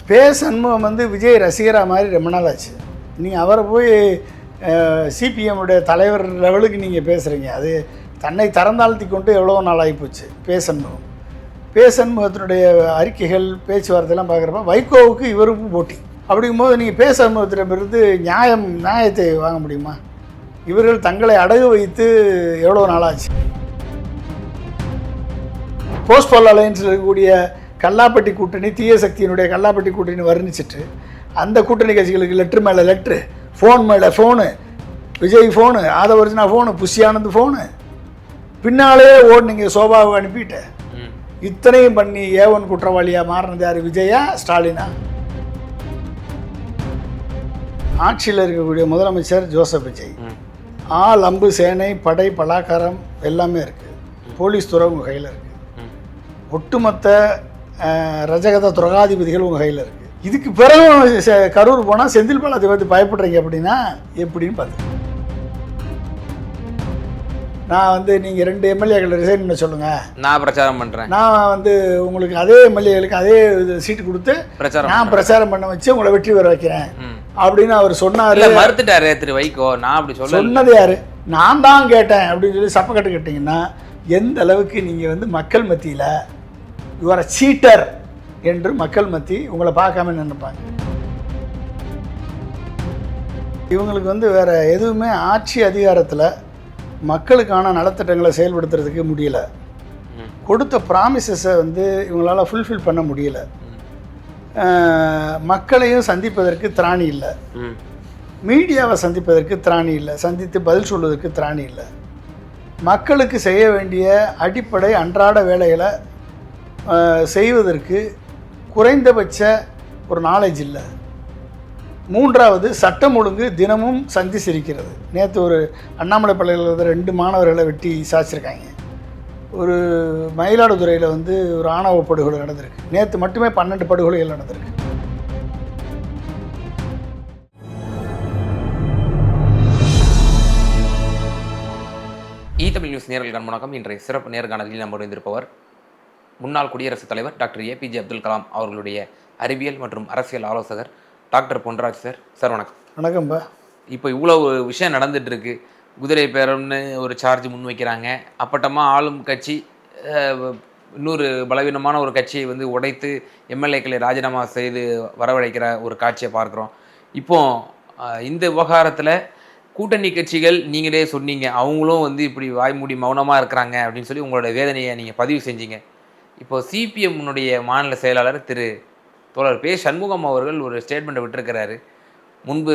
சண்முகம் வந்து விஜய் ரசிகராக மாதிரி ரொம்ப நாள் ஆச்சு. நீங்கள் அவரை போய் சிபிஎம்முடைய தலைவர் லெவலுக்கு நீங்கள் பேசுகிறீங்க. அது தன்னை தரந்தாழ்த்தி கொண்டு எவ்வளோ நாள் ஆகிப்போச்சு. சண்முகம் சண்முகத்தினுடைய அறிக்கைகள் பேச்சுவார்த்தைலாம் பார்க்குறப்ப வைகோவுக்கு இவருக்கும் போட்டி. அப்படிங்கும்போது நீங்கள் சண்முகத்திடமிருந்து நியாயத்தை வாங்க முடியுமா? இவர்கள் தங்களை அடகு வைத்து எவ்வளோ நாளாச்சு. போஸ்ட்போல் அலையன்ஸில் இருக்கக்கூடிய கல்லாப்பட்டி கூட்டணி, தீய சக்தியினுடைய கல்லாப்பட்டி கூட்டணி வர்ணிச்சிட்டு அந்த கூட்டணி கட்சிகளுக்கு லெட்ரு மேலே லெட்ரு, ஃபோன் மேலே ஃபோனு, விஜய் ஃபோனு, ஆதவர்ஜனா ஃபோனு, புஷியானந்த் ஃபோனு, பின்னாலே ஓடுனீங்க சோபாவை அனுப்பிட்டு. இத்தனையும் பண்ணி ஏவன் குற்றவாளியாக மாறினது யார்? விஜயா, ஸ்டாலினா? ஆட்சியில் இருக்கக்கூடிய முதலமைச்சர் ஜோசப் விஜய். ஆள், அம்பு, சேனை, படை, பலாக்காரம் எல்லாமே இருக்குது. போலீஸ் துறை உங்கள் கையில் இருக்குது. ஒட்டுமொத்த ரஜகத துரகாதிபதிகள் உங்கள் கையில் இருக்குது. இதுக்கு பிறகு கரூர் போனால் செந்தில் பாலாஜி வந்து பயப்படுறீங்க அப்படின்னா எப்படின்னு பார்த்து. நான் வந்து நீங்கள் 2 எம்எல்ஏக்களை ரிசைன் பண்ண சொல்லுங்கள், நான் பிரச்சாரம் பண்ணுறேன். நான் வந்து உங்களுக்கு அதே எம்எல்ஏகளுக்கு அதே சீட்டு கொடுத்து நான் பிரச்சாரம் பண்ண வச்சு உங்களை வெற்றி பெற வைக்கிறேன் அப்படின்னு அவர் சொன்னார். மறுத்துட்டாரு திரு வைகோ. நான் அப்படி சொன்னது யாரு? நான் தான் கேட்டேன் அப்படின்னு சொல்லி சப்பக்கட்டு கேட்டிங்கன்னா எந்த அளவுக்கு நீங்கள் வந்து மக்கள் மத்தியில் யுவர் சீட்டர் என்று மக்கள் மத்தி உங்களை பார்க்காம நினைப்பாங்க. இவங்களுக்கு வந்து வேறு எதுவுமே ஆட்சி அதிகாரத்தில் மக்களுக்கான நலத்திட்டங்களை செயல்படுத்துறதுக்கு முடியல. கொடுத்த ப்ராமிசஸை வந்து இவங்களால் ஃபுல்ஃபில் பண்ண முடியல. மக்களையும் சந்திப்பதற்கு திராணி இல்லை, மீடியாவை சந்திப்பதற்கு திராணி இல்லை, சந்தித்து பதில் சொல்வதற்கு திராணி இல்லை. மக்களுக்கு செய்ய வேண்டிய அடிப்படை அன்றாட வேலைகளை செய்வதற்கு குறைந்தபட்ச ஒரு நாலேஜ் இல்லை. 3வது, சட்டம் ஒழுங்கு தினமும் சந்தி சிரிக்கிறது. நேற்று ஒரு அண்ணாமலை பள்ளியில் 2 மாணவர்களை வெட்டி சாய்ச்சிருக்காங்க. ஒரு மயிலாடுதுறையில் வந்து ஒரு ஆணவ படுகொலை நடந்திருக்கு. நேற்று மட்டுமே 12 படுகொலைகள் நடந்திருக்கு. தமிழ் நியூஸ் நேயர்களுக்கு வணக்கம். இன்றைய சிறப்பு நேர்காணலில் நம்ம இருந்திருப்பவர் முன்னாள் குடியரசுத் தலைவர் டாக்டர் ஏபிஜே அப்துல் கலாம் அவர்களுடைய அறிவியல் மற்றும் அரசியல் ஆலோசகர் டாக்டர் பொன்ராஜ் சார். சார் வணக்கம். வணக்கம்பா. இப்போ இவ்வளோ விஷயம் நடந்துட்டு இருக்கு. குதிரை பேரம்னு ஒரு சார்ஜ் முன்வைக்கிறாங்க. அப்பட்டமாக ஆளும் கட்சி இன்னொரு பலவீனமான ஒரு கட்சியை வந்து உடைத்து எம்எல்ஏக்களை ராஜினாமா செய்து வரவழைக்கிற ஒரு காட்சியை பார்க்குறோம். இப்போ இந்த விவகாரத்தில் கூட்டணி கட்சிகள், நீங்களே சொன்னீங்க, அவங்களும் வந்து இப்படி வாய்மூடி மௌனமாக இருக்கிறாங்க அப்படின்னு சொல்லி உங்களோட வேதனையை நீங்கள் பதிவு செஞ்சீங்க. இப்போ சிபிஎம்னுடைய மாநில செயலாளர் திரு தோழர் சண்முகம் அவர்கள் ஒரு ஸ்டேட்மெண்ட்டை விட்டுருக்கிறாரு. முன்பு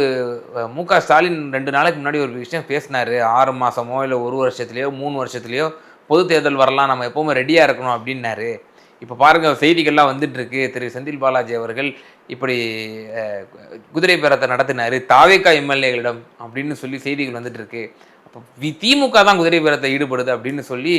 முக ஸ்டாலின் 2 நாளைக்கு முன்னாடி ஒரு விஷயம் பேசினார். 6 மாதமோ இல்லை 1 வருஷத்துலையோ 3 வருஷத்துலையோ பொது தேர்தல் வரலாம், நம்ம எப்போவுமே ரெடியாக இருக்கணும் அப்படின்னாரு. இப்போ பாருங்கள், செய்திகள்லாம் வந்துட்டுருக்கு. திரு செந்தில் பாலாஜி அவர்கள் இப்படி குதிரை பேரத்தை நடத்தினார் தாவேகா எம்எல்ஏகளிடம் அப்படின்னு சொல்லி செய்திகள் வந்துட்டுருக்கு. அப்போ திமுக தான் குதிரை பேரத்தை ஈடுபடுது அப்படின்னு சொல்லி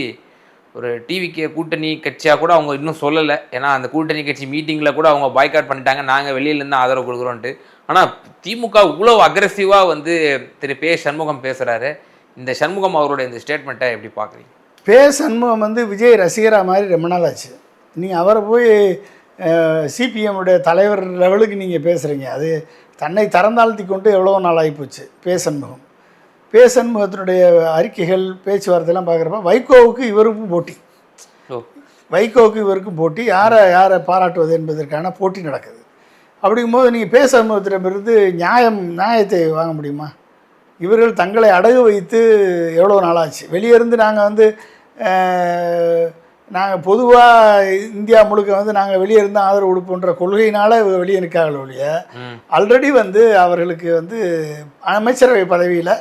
ஒரு டிவிக்கு கூட்டணி கட்சியாக கூட அவங்க இன்னும் சொல்லலை. ஏன்னா அந்த கூட்டணி கட்சி மீட்டிங்கில் கூட அவங்க பாய்காட் பண்ணிட்டாங்க, நாங்கள் வெளியிலேருந்து ஆதரவு கொடுக்குறோன்ட்டு. ஆனால் திமுக இவ்வளோ அக்ரெசிவாக வந்து திரு சண்முகம் பேசுகிறாரு. இந்த சண்முகம் அவருடைய இந்த ஸ்டேட்மெண்ட்டை எப்படி பார்க்குறீங்க? சண்முகம் வந்து விஜய் ரசிகராக மாதிரி ரொம்ப நாள் ஆச்சு. நீங்கள் அவரை போய் சிபிஎம்முடைய தலைவர் லெவலுக்கு நீங்கள் பேசுகிறீங்க. அது தன்னை தரந்தாழ்த்தி கொண்டு எவ்வளோ நாள் ஆகிப்போச்சு. சண்முகம் சண்முகத்தினுடைய அறிக்கைகள் பேச்சுவார்த்தைலாம் பார்க்குறப்ப வைகோவுக்கு இவருக்கும் போட்டி. வைகோவுக்கு இவருக்கும் போட்டி. யாரை பாராட்டுவது என்பதற்கான போட்டி நடக்குது. அப்படிங்கும்போது நீங்கள் சண்முகத்திடமிருந்து நியாயத்தை வாங்க முடியுமா? இவர்கள் தங்களை அடகு வைத்து எவ்வளோ நாளாச்சு. வெளியே இருந்து நாங்கள் வந்து நாங்கள் பொதுவாக இந்தியா முழுக்க வந்து நாங்கள் வெளியே இருந்து ஆதரவு கொடுப்போன்ற கொள்கையினால் வெளியே நிற்காங்களோ ஒழிய, ஆல்ரெடி வந்து அவர்களுக்கு வந்து அமைச்சரவை பதவியில்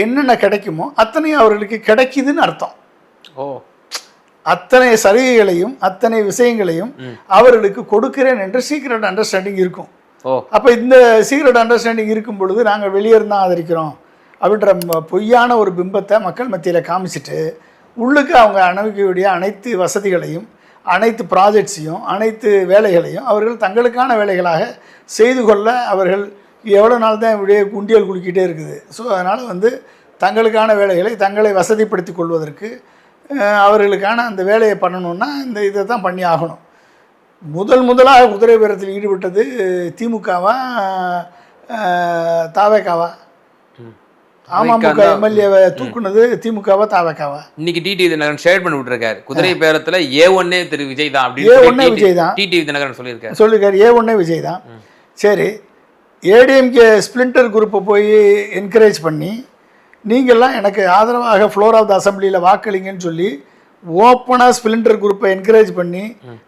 என்னென்ன கிடைக்குமோ அத்தனையும் அவர்களுக்கு கிடைக்குதுன்னு அர்த்தம். அத்தனை சலுகைகளையும் அத்தனை விஷயங்களையும் அவர்களுக்கு கொடுக்கிறேன் என்று சீக்ரெட் அண்டர்ஸ்டாண்டிங் இருக்கும். அப்போ இந்த சீக்ரெட் அண்டர்ஸ்டாண்டிங் இருக்கும் பொழுது நாங்கள் வெளியே இருந்தால் ஆதரிக்கிறோம் அப்படின்ற பொய்யான ஒரு பிம்பத்தை மக்கள் மத்தியில் காமிச்சிட்டு உள்ளுக்கு அவங்க அனுபவிக்கக்கூடிய அனைத்து வசதிகளையும் அனைத்து ப்ராஜெக்ட்ஸையும் அனைத்து வேலைகளையும் அவர்கள் தங்களுக்கான வேலைகளாக செய்து கொள்ள அவர்கள் எவ்வளோ நாள் தான் இப்படியே குண்டியல் குலுக்கிட்டே இருக்குது. ஸோ அதனால் வந்து தங்களுக்கான வேலைகளை தங்களை வசதிப்படுத்தி கொள்வதற்கு அவர்களுக்கான அந்த வேலையை பண்ணணுன்னா இந்த இதை தான் பண்ணி ஆகணும். முதலாக குதிரை பேரத்தில் ஈடுபட்டது திமுகவா தாவேக்காவா? அமமுக எம்எல்ஏவை தூக்குனது திமுகவா தாவேக்காவா? இன்னைக்கு டிடிவி தினகரன் ஷேர் பண்ணி விட்டுருக்காரு. குதிரை பேரத்துல A1 திரு விஜய் தான் A1 விஜய் தான் டிடிவி தினகரன் சொல்லியிருக்காரு. A1 விஜய் தான். சரி, ஏடிஎம்கே ஸ்பிளிண்டர் குரூப்பை போய் என்கரேஜ் பண்ணி நீங்கள்லாம் எனக்கு ஆதரவாக ஃப்ளோர் ஆஃப் த அசம்பிளியில் வாக்களிங்கன்னு சொல்லி ஓப்பனாக ஸ்பிளிண்டர் குரூப்பை என்கரேஜ் பண்ணி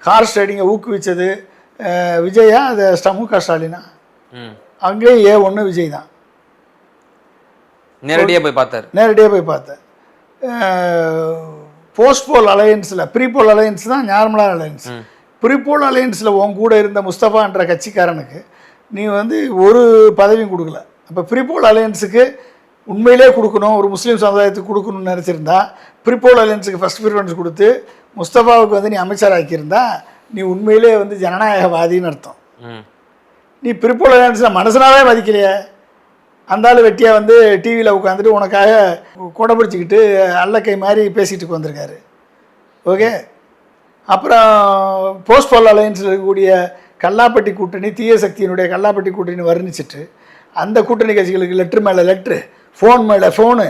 ஹார்ஸ் ரைடிங்கை ஊக்குவிச்சது விஜயா அது மு.க. ஸ்டாலினா? அங்கேயும் A1 விஜய் தான். நேரடியாக போய் பார்த்தேன். போஸ்ட் போல் அலையன்ஸில் ப்ரீபோல் அலையன்ஸ் தான் நார்மலான அலையன்ஸ். ப்ரீபோல் அலையன்ஸில் உன் கூட இருந்த முஸ்தபான்ற கட்சிக்காரனுக்கு நீ வந்து ஒரு பதவியும் கொடுக்கல. அப்போ ப்ரீபோல் அலையன்ஸுக்கு உண்மையிலே கொடுக்கணும், ஒரு முஸ்லீம் சமுதாயத்துக்கு கொடுக்கணும்னு நினச்சிருந்தா ப்ரீபோல் அலையன்ஸுக்கு ஃபஸ்ட் ப்ரிஃபரன்ஸ் கொடுத்து முஸ்தபாவுக்கு வந்து நீ அமைச்சராக்கியிருந்தா நீ உண்மையிலே வந்து ஜனநாயகவாதின்னு அர்த்தம். நீ ப்ரீபோல் அலையன்ஸில் மனசனாவே மதிக்கலையே. அந்த ஆள் வெட்டியாக வந்து டிவியில் உட்காந்துட்டு உனக்காக கொடை பிடிச்சிக்கிட்டு அல்லக்கை மாதிரி பேசிகிட்டு வந்திருக்காரு. ஓகே, அப்புறம் போஸ்ட் போல் அலையன்ஸில் இருக்கக்கூடிய கல்லாப்பட்டி கூட்டணி, தீய சக்தியினுடைய கல்லாப்பட்டி கூட்டணி வர்ணிச்சிட்டு அந்த கூட்டணி கட்சிகளுக்கு லெட்ரு மேலே லெட்ரு, ஃபோன் மேலே ஃபோனு,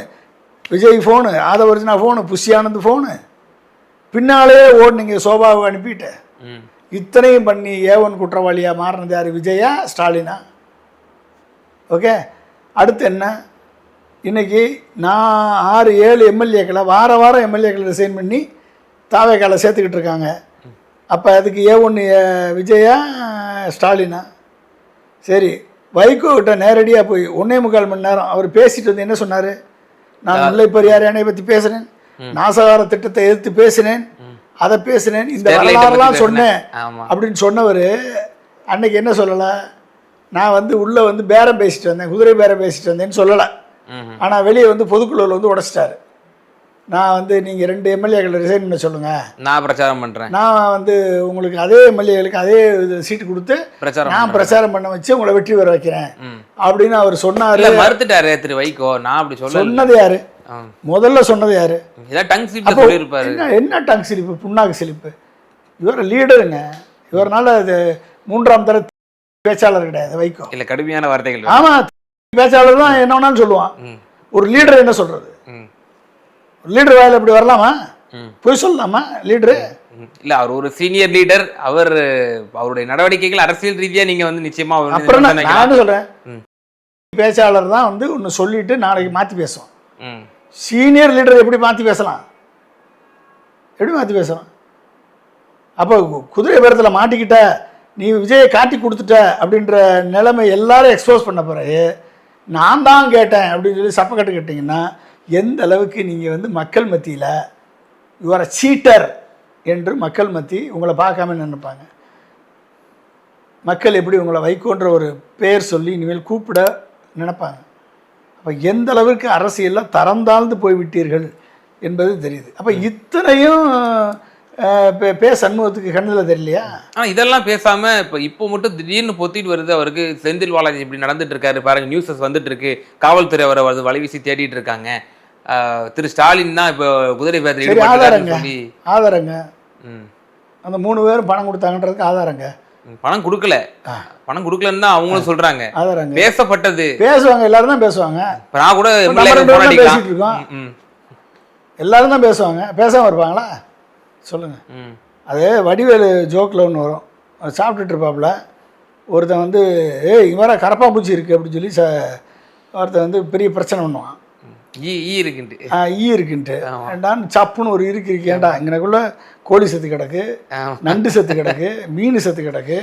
விஜய் ஃபோனு, ஆதவர்ஜனா ஃபோனு, புஷ்யானந்த் ஃபோனு, பின்னாலே ஓடுனீங்க சோபாவை அனுப்பிட்டு. இத்தனையும் பண்ணி A1 குற்றவாளியாக மாறினது யார்? விஜயா ஸ்டாலினா? ஓகே, அடுத்து என்ன? இன்றைக்கி நான் 6-7 எம்எல்ஏக்களை வாரம் எம்எல்ஏக்களை ரிசைன் பண்ணி தாவேக்கால சேர்த்துக்கிட்டு இருக்காங்க. அப்போ அதுக்கு A1 விஜயா ஸ்டாலினா? சரி, வைகோக்கிட்ட நேரடியாக போய் 1.25 மணி நேரம் அவர் பேசிட்டு வந்து என்ன சொன்னார்? நான் முல்லை பெரியார் அணையை பற்றி பேசுகிறேன், நாசகார திட்டத்தை எதிர்த்து பேசினேன், அதை பேசினேன், இந்த வரலாறுலாம் சொன்னேன் அப்படின்னு சொன்னவர் அன்னைக்கு என்ன சொல்லலை? நான் வந்து உள்ளே வந்து பேரம் பேசிட்டு வந்தேன், குதிரை பேரம் பேசிட்டு வந்தேன்னு சொல்லலை. ஆனால் வெளியே வந்து பொதுக்குழுவில் வந்து உடச்சிட்டாரு. நான் வந்து நீங்கள் 2 எம்எல்ஏக்களை ரிசைன் பண்ண சொல்லுங்கள், நான் பிரச்சாரம் பண்ணுறேன், நான் வந்து உங்களுக்கு அதே எம்எல்ஏகளுக்கு அதே சீட்டு கொடுத்து நான் பிரச்சாரம் பண்ண வச்சு உங்களை வெற்றி பெற வைக்கிறேன் அப்படின்னு அவர் சொன்னார். மறுத்துட்டாரு திரு வைகோ. நான் அப்படி சொன்னது யாரு? முதல்ல சொன்னது யாரு? என்ன டங் சிலிப்பு, புண்ணாக்கு சிலிப்பு? இவர் லீடருங்க. இவர்னால அது 3ஆம் தர பேச்சாளர் கிடையாது வைகோ. இல்லை, கடுமையான வார்த்தைகள். ஆமாம், பேச்சாளர் தான் என்ன வேணாலும் சொல்லுவான். ஒரு லீடர் என்ன சொல்றது? லீடர் வேலை இப்படி வரலாமா? போய் சொல்லலாமா லீடரு? இல்ல, அவர் ஒரு சீனியர் லீடர். அவருடைய நடவடிக்கைகள் அரசியல் ரீதியா நீங்க வந்து நிச்சயமா அப்புறம் நான் என்ன சொல்றேன், பேச்சாளர் தான் வந்து ஒன்று சொல்லிட்டு நாளைக்கு மாற்றி பேசுவோம். சீனியர் லீடர் எப்படி மாற்றி பேசலாம்? எப்படி மாற்றி பேசலாம்? அப்போ குதிரை பேரத்தில் மாட்டிக்கிட்ட, நீ விஜயை காட்டி கொடுத்துட்ட அப்படின்ற நிலைமை எல்லாரும் எக்ஸ்போஸ் பண்ண பிறகு நான் தான் கேட்டேன் அப்படின்னு சொல்லி சப்பக்கட்டு கேட்டிங்கன்னா எந்த அளவுக்கு நீங்கள் வந்து மக்கள் மத்தியில் யுவர் சீட்டர் என்று மக்கள் மத்தி உங்களை பார்க்காம நினைப்பாங்க. மக்கள் எப்படி உங்களை வைகோன்ற ஒரு பேர் சொல்லி இனிமேல் கூப்பிட நினைப்பாங்க. அப்போ எந்த அளவுக்கு அரசியலில் தரந்தாழ்ந்து போய்விட்டீர்கள் என்பது தெரியுது. அப்போ இத்தனையும் சண்முகத்துக்கு கண்ணில் தெரியலையா? ஆனால் இதெல்லாம் பேசாமல் இப்போ மட்டும் திடீர்னு பொத்திட்டு வருது அவருக்கு. செந்தில் பாலாஜி இப்படி நடந்துட்டு இருக்காரு பாருங்க, நியூஸஸ் வந்துட்டு இருக்கு. காவல்துறை அவரை வந்து வலைவீசி தேடிட்டு இருக்காங்க. திரு ஸ்டாலின் தான் இப்போ குதிரை பேரத்தில் ஆதாரங்க அந்த 3 பேரும் பணம் கொடுத்தாங்கன்றதுக்கு ஆதாரங்க. பணம் கொடுக்கலன்னு தான் அவங்களும் சொல்றாங்க. ஆதாரங்க பேசப்பட்டது. பேசுவாங்க, எல்லாரும் தான் பேசுவாங்க. நான் கூட பேசிட்டு இருக்கோம், எல்லாரும் தான் பேசுவாங்க. பேசாமல் இருப்பாங்களா சொல்லுங்க? அது வடிவேலு ஜோக்கில் ஒன்று வரும். அது சாப்பிட்டுட்டு இருப்பாப்புல ஒருத்தன் வந்து இங்கே வர கரப்பாம்பூச்சி இருக்குது அப்படின்னு சொல்லி ஒருத்தன் வந்து பெரிய பிரச்சனை பண்ணுவான். ஈ இருக்குன்ட்டு ஏண்டான்னு சப்புன்னு ஒரு இருக்கேன்டா, இங்கனக்குள்ள கோழி செத்து கிடக்கு, நண்டு செத்து கிடக்கு, மீன் செத்து கிடக்கு,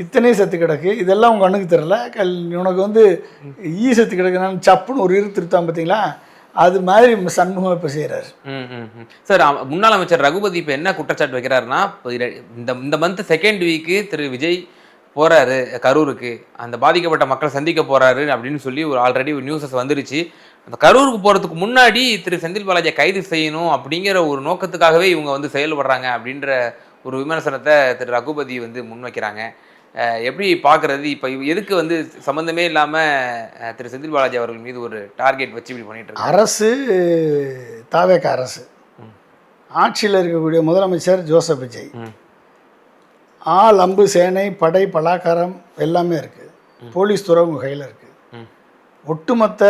இத்தனையும் செத்து கிடக்கு, இதெல்லாம் உங்கள் கண்ணுக்கு தெரியல, உனக்கு வந்து ஈ செத்து கிடக்குனான்னு சப்புன்னு ஒரு திருத்தான் பார்த்தீங்களா? அது மாதிரி சண்முகம் இப்போ செய்கிறார். சார், முன்னாள் அமைச்சர் ரகுபதி இப்போ என்ன குற்றச்சாட்டு வைக்கிறாருன்னா, இந்த மந்த் 2nd வீக்கு திரு விஜய் போகிறாரு கரூருக்கு, அந்த பாதிக்கப்பட்ட மக்கள் சந்திக்க போகிறாரு அப்படின்னு சொல்லி ஆல்ரெடி ஒரு நியூஸஸ் வந்துருச்சு. அந்த கரூருக்கு போகிறதுக்கு முன்னாடி திரு செந்தில் பாலாஜியை கைது செய்யணும் அப்படிங்கிற ஒரு நோக்கத்துக்காகவே இவங்க வந்து செயல்படுறாங்க அப்படின்ற ஒரு விமர்சனத்தை திரு ரகுபதி வந்து முன்வைக்கிறாங்க. எப்படி பார்க்குறது? இப்போ எதுக்கு வந்து சம்மந்தமே இல்லாமல் திரு செந்தில் பாலாஜி அவர்கள் மீது ஒரு டார்கெட் வச்சு இப்படி பண்ணிட்டு இருக்காங்க? அரசு தாவேக அரசு, ஆட்சியில் இருக்கக்கூடிய முதலமைச்சர் ஜோசப் விஜய், ஆள் அம்பு சேனை படை பலாக்காரம் எல்லாமே இருக்குது. போலீஸ் துறை உங்கள் கையில் இருக்குது. ஒட்டுமொத்த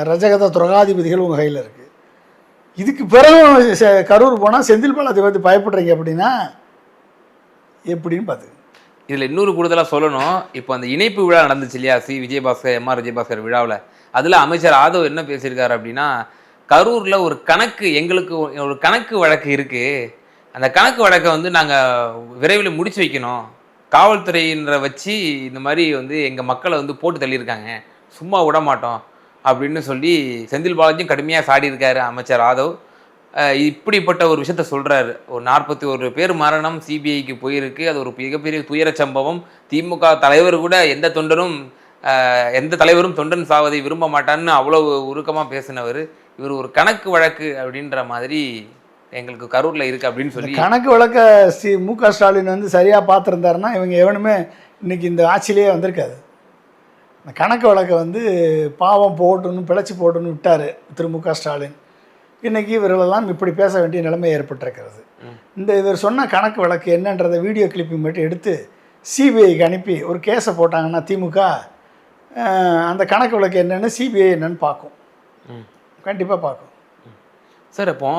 ரஜகத துரகாதிபதிகள் உங்கள் கையில் இருக்குது. இதுக்கு பிறகு கரூர் போனால் செந்தில் பாலாஜி வந்து பயப்படுறீங்க அப்படின்னா எப்படின்னு பார்த்துங்க. இதில் இன்னொரு கூடுதலாக சொல்லணும், இப்போ அந்த இணைப்பு விழா நடந்துச்சு இல்லையா, விஜயபாஸ்கர் எம்ஆர் விஜயபாஸ்கர் விழாவில், அதில் அமைச்சர் ஆதவ் என்ன பேசியிருக்காரு அப்படின்னா, கரூரில் ஒரு கணக்கு, எங்களுக்கு ஒரு கணக்கு வழக்கு இருக்குது, அந்த கணக்கு வழக்கை வந்து நாங்கள் விரைவில் முடிச்சு வைக்கணும், காவல்துறையினரை வச்சு இந்த மாதிரி வந்து எங்கள் மக்களை வந்து போட்டு தள்ளியிருக்காங்க, சும்மா விட மாட்டோம் அப்படின்னு சொல்லி செந்தில் பாலாஜியும் கடுமையாக சாடி இருக்காரு அமைச்சர் ஆதவ். இப்படிப்பட்ட ஒரு விஷயத்த சொல்கிறாரு. ஒரு 41 பேர் மரணம் சிபிஐக்கு போயிருக்கு, அது ஒரு மிகப்பெரிய துயர சம்பவம், திமுக தலைவர் கூட எந்த தலைவரும் தொண்டன் சாவதை விரும்ப மாட்டான்னு அவ்வளவு உருக்கமாக பேசினவர், இவர் ஒரு கணக்கு வழக்கு அப்படின்ற மாதிரி எங்களுக்கு கரூரில் இருக்குது அப்படின்னு சொல்லி. கணக்கு வழக்க மு.க. ஸ்டாலின் வந்து சரியாக பார்த்துருந்தாருன்னா இவங்க எவனுமே இன்னைக்கு இந்த ஆட்சியிலேயே வந்திருக்காது. இந்த கணக்கு வழக்கை வந்து பாவம் போட்டணும் பிழைச்சி போட்டணும்னு விட்டார் திரு மு.க. ஸ்டாலின். இன்றைக்கி இவர்களெல்லாம் இப்படி பேச வேண்டிய நிலைமை ஏற்பட்டிருக்கிறது. இவர் சொன்ன கணக்கு வழக்கு என்னன்றதை வீடியோ கிளிப்பிங் மட்டும் எடுத்து சிபிஐக்கு அனுப்பி ஒரு கேஸை போட்டாங்கன்னா திமுக அந்த கணக்கு வழக்கு என்னென்னு சிபிஐ என்னன்னு பார்க்கும், கண்டிப்பாக பார்க்கும். சார் இப்போ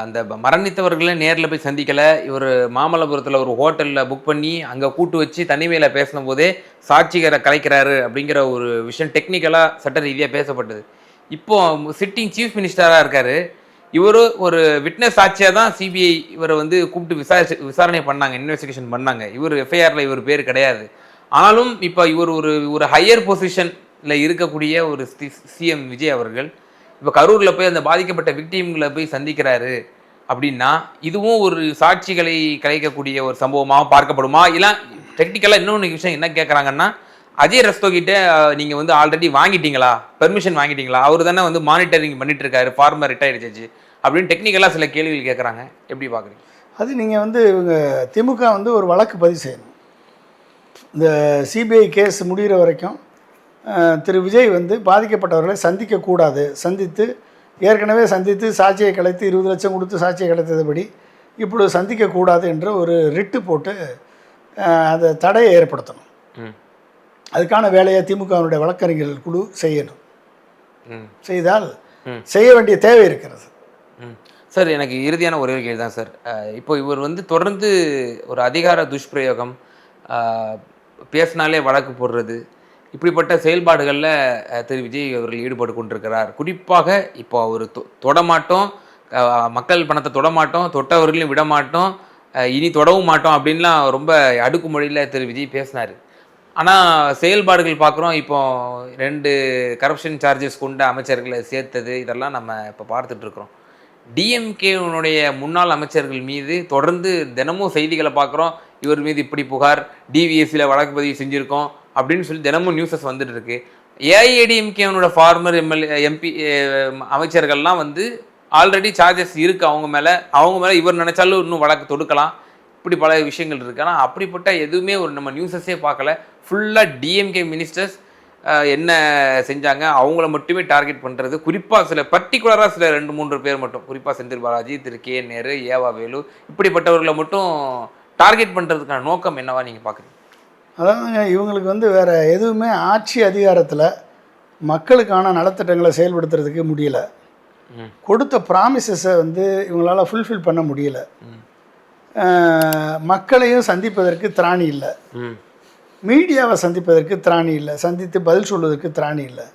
அந்த மரணித்தவர்களை நேரில் போய் சந்திக்கலை, இவர் மாமல்லபுரத்தில் ஒரு ஹோட்டலில் புக் பண்ணி அங்கே கூட்டு வச்சு தனிமையில் பேசின போதே சாட்சிகரை கலைக்கிறாரு அப்படிங்கிற ஒரு விஷயம் டெக்னிக்கலாக சட்ட ரீதியாக பேசப்பட்டது. இப்போ சிட்டிங் சீஃப் மினிஸ்டராக இருக்கார், இவர் ஒரு விட்னஸ் சாட்சியாக தான் சிபிஐ இவரை வந்து கூப்பிட்டு விசாரணை பண்ணாங்க, இன்வெஸ்டிகேஷன் பண்ணாங்க. இவர் எஃப்ஐஆரில் இவர் பேர் கிடையாது. ஆனாலும் இப்போ இவர் ஒரு ஹையர் பொசிஷனில் இருக்கக்கூடிய ஒரு சிஎம் விஜய் அவர்கள் இப்போ கரூரில் போய் அந்த பாதிக்கப்பட்ட விக்டீம்களை போய் சந்திக்கிறாரு அப்படின்னா இதுவும் ஒரு சாட்சிகளை கலைக்கக்கூடிய ஒரு சம்பவமாக பார்க்கப்படுமா? இல்லை டெக்னிக்கலாக இன்னொன்று விஷயம் என்ன கேட்குறாங்கன்னா, அஜய் ரஸ்தோகிட்ட நீங்கள் வந்து ஆல்ரெடி வாங்கிட்டீங்களா, பெர்மிஷன் வாங்கிட்டீங்களா, அவர் தானே வந்து மானிட்டரிங் பண்ணிட்டு இருக்காரு, ஃபார்மர் ரிட்டையர்ட் ஜட்ஜி அப்படின்னு டெக்னிக்கலாக சில கேள்விகள் கேட்குறாங்க. எப்படி பார்க்குறீங்க? அது நீங்கள் வந்து இவங்க திமுக வந்து ஒரு வழக்கு பதிவு செய்யணும். இந்த சிபிஐ கேஸ் முடிகிற வரைக்கும் திரு விஜய் வந்து பாதிக்கப்பட்டவர்களை சந்திக்கக்கூடாது, ஏற்கனவே சந்தித்து சாட்சியை கலைத்து 20 லட்சம் கொடுத்து சாட்சியை கலைத்ததுபடி இப்படி சந்திக்கக்கூடாது என்ற ஒரு ரிட்டு போட்டு அதை தடையை ஏற்படுத்தணும். அதுக்கான வேலையை திமுகவினுடைய வழக்கறிஞர்கள் குழு செய்யணும். செய்தால் செய்ய வேண்டிய தேவை இருக்கிறது. சார், எனக்கு இறுதியான ஒரே ஒரு கேள்வி தான் சார். இப்போ இவர் வந்து தொடர்ந்து ஒரு அதிகார துஷ்பிரயோகம், பேசினாலே வழக்கு போடுறது, இப்படிப்பட்ட செயல்பாடுகளில் திரு விஜய் அவர்கள் ஈடுபட்டு கொண்டிருக்கிறார். குறிப்பாக இப்போ அவர் தொடமாட்டோம், மக்கள் பணத்தை தொடமாட்டோம், தொட்டவர்களையும் விடமாட்டோம், இனி தொடவும் மாட்டோம் அப்படின்லாம் ரொம்ப அடுக்குமொழியில் திரு விஜய் பேசினார். ஆனால் செயல்பாடுகள் பார்க்குறோம், இப்போ 2 கரப்ஷன் சார்ஜஸ் கொண்ட அமைச்சர்களை சேர்த்தது, இதெல்லாம் நம்ம இப்போ பார்த்துட்ருக்குறோம். டிஎம்கேனுடைய முன்னாள் அமைச்சர்கள் மீது தொடர்ந்து தினமும் செய்திகளை பார்க்குறோம், இவர் மீது இப்படி புகார், டிவிஎஸ்சியில் வழக்கு பதிவு செஞ்சுருக்கோம் அப்படின்னு சொல்லி தினமும் நியூஸஸ் வந்துட்டு இருக்கு. ஏஐஏடிஎம்கேனோட ஃபார்மர் எம்பி அமைச்சர்கள்லாம் வந்து ஆல்ரெடி சார்ஜஸ் இருக்குது அவங்க மேலே இவர் நினைச்சாலும் இன்னும் வழக்கு தொடுக்கலாம், இப்படி பல விஷயங்கள் இருக்குது. ஆனால் அப்படிப்பட்ட எதுவுமே நம்ம நியூஸஸே பார்க்கல. ஃபுல்லாக டிஎம்கே மினிஸ்டர்ஸ் என்ன செஞ்சாங்க, அவங்கள மட்டுமே டார்கெட் பண்ணுறது, குறிப்பாக பர்டிகுலராக சில 2-3 பேர் மட்டும், குறிப்பாக செந்தில் பாலாஜி, திரு கே நேரு, ஏவா வேலு, இப்படிப்பட்டவர்களை மட்டும் டார்கெட் பண்ணுறதுக்கான நோக்கம் என்னவா நீங்கள் பார்க்குறீங்க? அதாவதுங்க, இவங்களுக்கு வந்து வேறு எதுவுமே ஆட்சி அதிகாரத்தில் மக்களுக்கான நலத்திட்டங்களை செயல்படுத்துறதுக்கு முடியல. கொடுத்த ப்ராமிசஸை வந்து இவங்களால் ஃபுல்ஃபில் பண்ண முடியல. மக்களையும் சந்திப்பதற்கு திராணி இல்லை, மீடியாவை சந்திப்பதற்கு திராணி இல்லை, சந்தித்து பதில் சொல்வதற்கு திராணி இல்லை.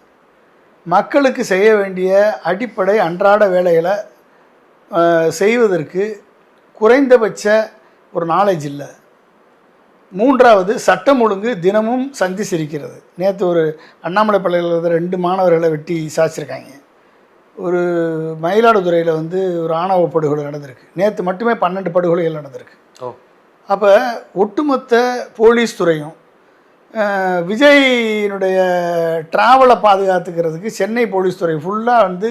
மக்களுக்கு செய்ய வேண்டிய அடிப்படை அன்றாட வேலைகளை செய்வதற்கு குறைந்தபட்ச ஒரு நாலேஜ் இல்லை. 3வது, சட்டம் ஒழுங்கு தினமும் சந்தி சிரிக்கிறது. நேற்று ஒரு அண்ணாமலை பள்ளியில் 2 மாணவர்களை வெட்டி சாய்ச்சிருக்காங்க. ஒரு மயிலாடுதுறையில் வந்து ஒரு ஆணவ படுகொலை நடந்திருக்கு. நேற்று மட்டுமே 12 படுகொலைகள் நடந்திருக்கு. அப்போ ஒட்டுமொத்த போலீஸ் துறையும் விஜயினுடைய ட்ராவலை பாதுகாத்துக்கிறதுக்கு சென்னை போலீஸ் துறை ஃபுல்லாக வந்து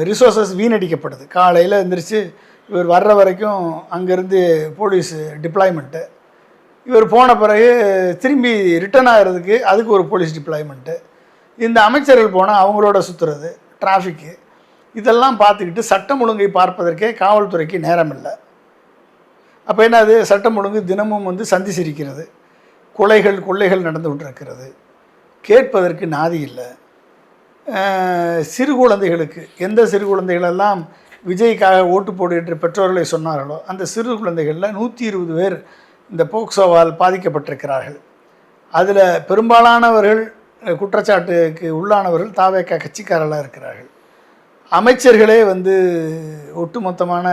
ரிசோர்ஸஸ் வீணடிக்கப்படுது. காலையில் எழுந்திரிச்சு இவர் வர்ற வரைக்கும் அங்கேருந்து போலீஸ் டிப்ளாய்மெண்ட்டு, இவர் போன பிறகு திரும்பி ரிட்டர்ன் ஆகிறதுக்கு அதுக்கு ஒரு போலீஸ் டிப்ளாய்மெண்ட்டு, இந்த அமைச்சர்கள் போனால் அவங்களோட சுற்றுறது, டிராஃபிக்கு, இதெல்லாம் பார்த்துக்கிட்டு சட்டம் ஒழுங்கை பார்ப்பதற்கே காவல்துறைக்கு நேரம் இல்லை. அப்போ என்னது, சட்டம் ஒழுங்கு தினமும் வந்து சந்தி சிரிக்கிறது, கொள்ளைகள் நடந்து கொண்டிருக்கிறது, கேட்பதற்கு நாதி இல்லை. சிறு குழந்தைகளுக்கு, எந்த சிறு குழந்தைகளெல்லாம் விஜய்க்காக ஓட்டு போடு என்று பெற்றோர்களை சொன்னார்களோ அந்த சிறு குழந்தைகளில் 120 பேர் இந்த போக்சோவால் பாதிக்கப்பட்டிருக்கிறார்கள். அதில் பெரும்பாலானவர்கள் குற்றச்சாட்டுக்கு உள்ளானவர்கள் தாவேக்கா கட்சிக்காரர்களாக இருக்கிறார்கள். அமைச்சர்களே வந்து ஒட்டுமொத்தமான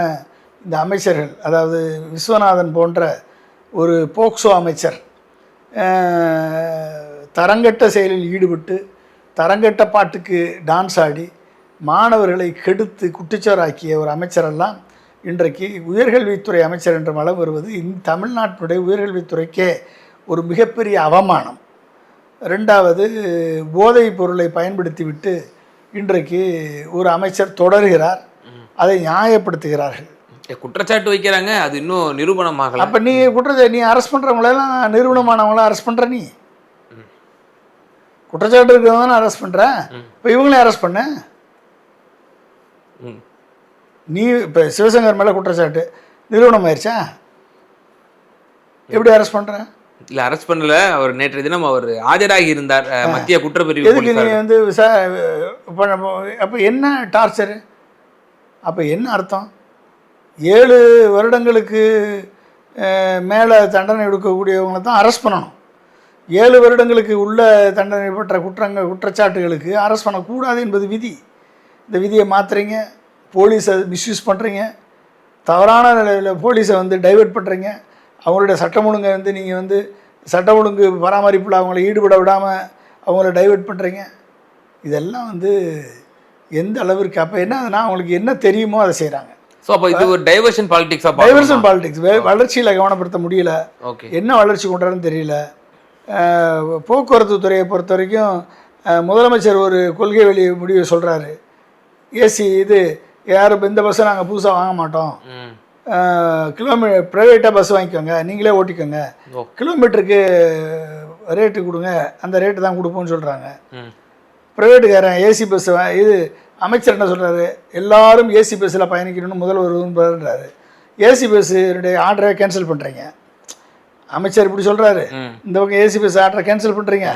இந்த அமைச்சர்கள், அதாவது விஸ்வநாதன் போன்ற ஒரு போக்சோ அமைச்சர் தரங்கட்ட செயலில் ஈடுபட்டு தரங்கட்ட பாட்டுக்கு டான்ஸ் ஆடி மாணவர்களை கெடுத்து குட்டிச்சோராக்கிய ஒரு அமைச்சரெல்லாம் இன்றைக்கு உயர்கல்வித்துறை அமைச்சர் என்ற மலம் வருவது தமிழ்நாட்டினுடைய உயர்கல்வித்துறைக்கே ஒரு மிகப்பெரிய அவமானம். ரெண்டாவது, போதைப் பொருளை பயன்படுத்திவிட்டு இன்றைக்கு ஒரு அமைச்சர் தொடர்கிறார், அதை நியாயப்படுத்துகிறார்கள். குற்றச்சாட்டு வைக்கிறாங்க, அது இன்னும் நிரூபணமாகல. அப்போ நீ அரெஸ்ட் பண்ணுறவங்களெல்லாம் நிரூபணமானவங்களாம் அரெஸ்ட் பண்ணுற, நீ குற்றச்சாட்டு இருக்கிறவங்க தானே அரெஸ்ட் பண்ணுற. இப்போ இவங்களே அரெஸ்ட் பண்ண, நீ இப்போ சிவசங்கர் மேலே குற்றச்சாட்டு நிரூபணம் ஆயிடுச்சா, எப்படி அரெஸ்ட் பண்ணுற? இல்லை, அரெஸ்ட் பண்ணல. அவர் நேற்றைய தினம் அவர் ஆஜராகி இருந்தார் மத்திய குற்றப்பிரிவு. எதுக்கு நீ வந்து அப்போ என்ன டார்ச்சரு? அப்போ என்ன அர்த்தம்? 7 வருடங்களுக்கு மேலே தண்டனை எடுக்கக்கூடியவங்களை தான் அரெஸ்ட் பண்ணணும். 7 வருடங்களுக்கு உள்ள தண்டனை பெற்ற குற்றச்சாட்டுகளுக்கு அரெஸ்ட் பண்ணக்கூடாது என்பது விதி. இந்த விதியை மாற்றுறீங்க, போலீஸை மிஸ்யூஸ் பண்ணுறீங்க, தவறான நிலையில் போலீஸை வந்து டைவெர்ட் பண்ணுறீங்க, அவங்களுடைய சட்டம் ஒழுங்கை வந்து நீங்கள் வந்து சட்ட ஒழுங்கு பராமரிப்பில் அவங்கள ஈடுபட விடாமல் அவங்கள டைவெர்ட் பண்ணுறீங்க. இதெல்லாம் வந்து எந்த அளவிற்கு, அப்போ என்னதுன்னா அவங்களுக்கு என்ன தெரியுமோ அதை செய்கிறாங்க. ஸோ அப்போ இது ஒரு டைவர்ஷன் பாலிடிக்ஸாக, டைவர்ஷன் பாலிடிக்ஸ். வளர்ச்சியில் கவனப்படுத்த முடியல, ஓகே, என்ன வளர்ச்சி கொண்டாருன்னு தெரியல. போக்குவரத்து துறையை பொறுத்த வரைக்கும் முதலமைச்சர் ஒரு கொள்கை முடிவு சொல்கிறாரு, ஏசி இது யாரும் இந்த பஸ்ஸை நாங்கள் புதுசாக வாங்க மாட்டோம், ப்ரைவேட்டாக பஸ் வாங்கிக்கோங்க, நீங்களே ஓட்டிக்கோங்க, கிலோமீட்டருக்கு ரேட்டு கொடுங்க, அந்த ரேட்டு தான் கொடுப்போம்னு சொல்கிறாங்க. ப்ரைவேட்டுக்காரன் ஏசி பஸ் இது அமைச்சர் என்ன சொல்கிறாரு, எல்லாரும் ஏசி பஸ்ஸில் பயணிக்கணும்னு முதல்வர் விரும்புகிறாரு. ஏசி பஸ்ஸுடைய ஆர்டரை கேன்சல் பண்ணுறீங்க. அமைச்சர் இப்படி சொல்கிறாரு, இந்த பக்கம் ஏசி பஸ் ஆர்டரை கேன்சல் பண்ணுறீங்க,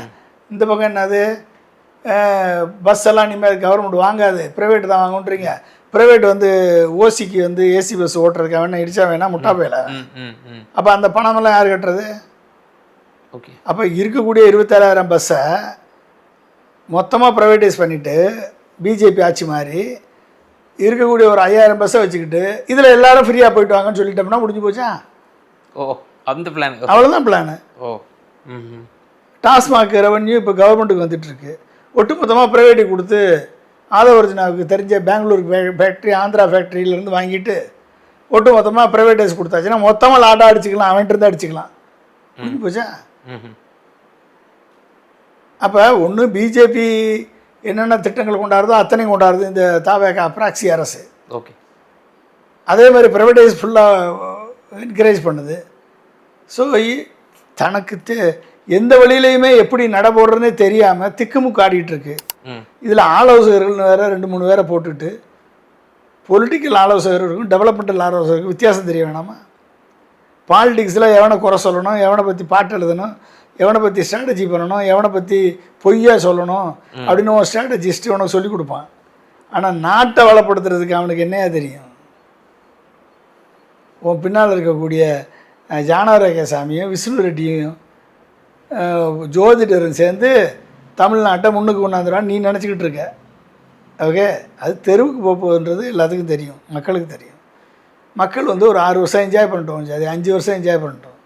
இந்த பக்கம் என்னது பஸ் எல்லாம் இனிமேல் கவர்மெண்ட் வாங்காது, ப்ரைவேட் தான் வாங்குன்றீங்க. ப்ரைவேட் வந்து ஓசிக்கு வந்து ஏசி பஸ் ஓட்டுறதுக்கு வேணா இடிச்சா வேணா முட்டா போயில. அப்போ அந்த பணமெல்லாம் யார் கட்டுறது? ஓகே, அப்போ இருக்கக்கூடிய 27,000 பஸ்ஸை மொத்தமாக ப்ரைவேட்டைஸ் பண்ணிவிட்டு பிஜேபி ஆட்சி மாதிரி இருக்கக்கூடிய ஒரு 5,000 பஸ்ஸை வச்சுக்கிட்டு இதில் எல்லாரும் ஃப்ரீயாக போயிட்டு வாங்கன்னு சொல்லிட்டோம்னா முடிஞ்சு போச்சா? ஓ, அந்த பிளான், அவ்வளோதான் பிளானு. ஓ, டாஸ்மாக் ரெவன்யூ இப்போ கவர்மெண்ட்டுக்கு வந்துட்டுருக்கு. ஒட்டுமொத்தமாக ப்ரைவேட்டுக்கு கொடுத்து ஆதவர்ஜனாவுக்கு தெரிஞ்ச பெங்களூர் ஃபேக்ட்ரி, ஆந்திரா ஃபேக்ட்ரியிலேருந்து வாங்கிட்டு ஒட்டுமொத்தமாக ப்ரைவேட்டைஸ் கொடுத்தாச்சுன்னா மொத்தமாக லாட்டாக அடிச்சுக்கலாம், அவன்ட்டு இருந்தால் அடிச்சுக்கலாம். முடிஞ்சு போச்சா? அப்போ ஒன்று பிஜேபி என்னென்ன திட்டங்கள் கொண்டாடுறதோ அத்தனையும் கொண்டாடுறது இந்த தாவேகா ப்ராக்சி அரசு. ஓகே, அதே மாதிரி ப்ரைவேட்டைஸ் ஃபுல்லாக என்கரேஜ் பண்ணுது. ஸோ தனக்கு எந்த வழியிலையுமே எப்படி நடபோடுறதுனே தெரியாமல் திக்குமுக்கு ஆடிட்டு இருக்கு. இதில் ஆலோசகர்கள்னு வேறு 2-3 பேரை போட்டுட்டு பொலிட்டிக்கல் ஆலோசகர்களுக்கும் டெவலப்மெண்டல் ஆலோசகருக்கும் வித்தியாசம் தெரிய வேணாமா? பாலிடிக்ஸில் எவனை குறை சொல்லணும், எவனை பற்றி பாட்டு எழுதணும், எவனை பற்றி ஸ்ட்ராட்டஜி பண்ணணும், எவனை பற்றி பொய்யா சொல்லணும் அப்படின்னு ஒரு ஸ்ட்ராட்டஜிஸ்ட் உனக்கு சொல்லிக் கொடுப்பான். ஆனால் நாட்டை வளப்படுத்துறதுக்கு அவனுக்கு என்னையா தெரியும்? உன் பின்னால் இருக்கக்கூடிய ஜானரகசாமியும் விஷ்ணு ரெட்டியும் ஜோதிடரும் சேர்ந்து தமிழ்நாட்டை முன்னுக்கு கொண்டாந்துடுவான்னு நீ நினச்சிக்கிட்டு இருக்க. ஓகே, அது தெருவுக்கு போகுதுன்றது எல்லாத்துக்கும் தெரியும், மக்களுக்கு தெரியும். மக்கள் வந்து ஒரு 6 வருஷம் என்ஜாய் பண்ணிட்டோம், அது 5 வருஷம் என்ஜாய் பண்ணிட்டோம்.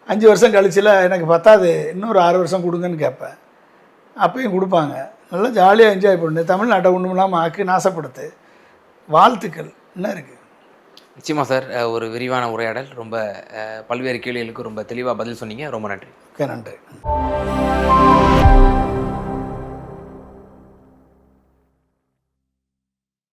5 வருஷம் கழிச்சில் எனக்கு பத்தாது, இன்னொரு 6 வருஷம் கொடுங்கன்னு கேட்பேன். அப்பயும் கொடுப்பாங்க. நல்லா ஜாலியாக என்ஜாய் பண்ணு, தமிழ்நாட்டை ஒன்றும் இல்லாமல் ஆக்கு நாசப்படுத்து. வாழ்த்துக்கள். என்ன இருக்குது? நிச்சயமாக சார், ஒரு விரிவான உரையாடல், ரொம்ப பல்வேறு கேள்விகளுக்கு ரொம்ப தெளிவாக பதில் சொன்னீங்க. ரொம்ப நன்றி. ஓகே, நன்றி.